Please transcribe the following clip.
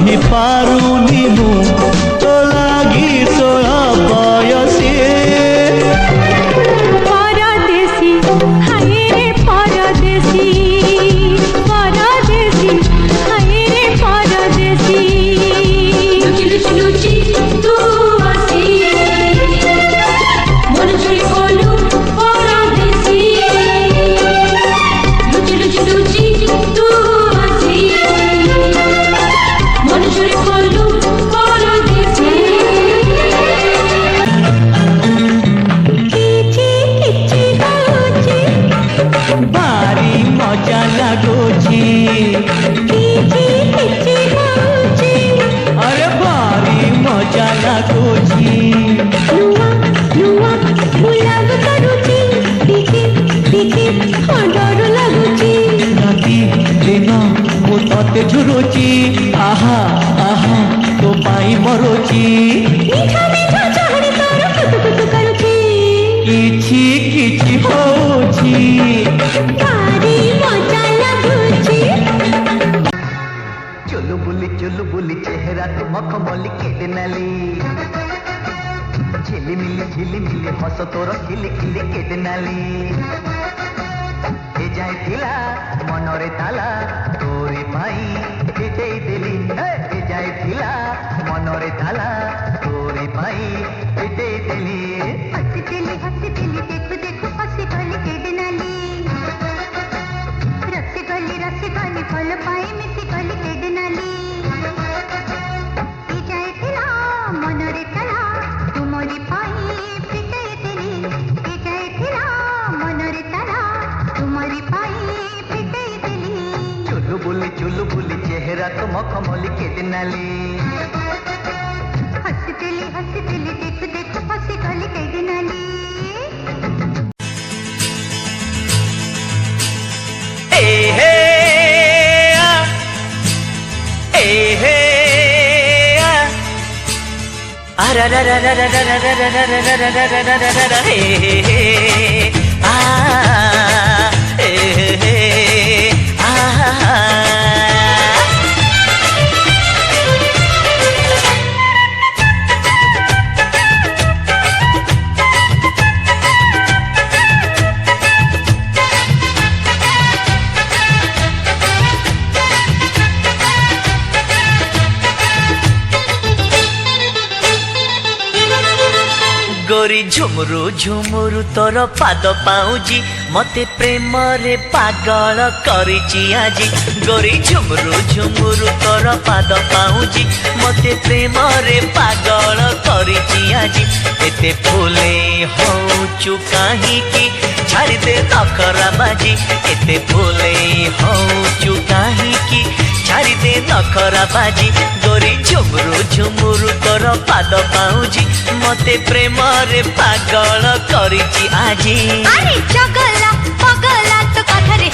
रही पारुनी मु तो लागी सोला बयसी परदेसी हाय रे परदेसी परदेसी हाय रे परदेसी लुची लुची लुची तू आसी मन चुरी कोलू परदेसी लुची लुची लुची तू आसी मन चुरी कोलू परदेसी भारी मजा लगुची अरे भारी मजा लगुची राति दिन मु तते झुरुची आहा आहा तो पाई मरुची किछि किछि होची चुलु बुली चेहरा तो मखमली केटे नाली झिलिमिली हस तोर खिली खिली केटे नाली ए जाए थिला मनरे ताला तोरी पाई फिटेई देली ए जाए थिला मनरे ताला तोरी पाई फिटेई देली हसी दिली देखो देखो हसी गली केटे नाली रसी गली फल पाई मिसी गली केटे नाली मनरे तला तुमरी पाई फिटे दिली मनरे तला तुमरी पाई फिटे दिली चुलु बुली चेहरा तो मखमली केटे नाली हसी दिली देखो देखो हसी गली केटे नाली गोरी झुमुरु झुमुरु तोर पाद पाउजी मते प्रेम रे पागल करिची आजी गोरी झुमुरु झुमुरु तोर पाद पाउजी मते प्रेम रे पागल करिची आजी एते फूले होचु काहे की छाड़ी दे नखरा बाजी एते फूले होचु काहे की छाड़ी दे नखरा बाजी गोरी झुमुरु झुमुरु तोर पाद पाउजी मते प्रेम रे पागल करिची आजी अरे चगला पगला तो कथरे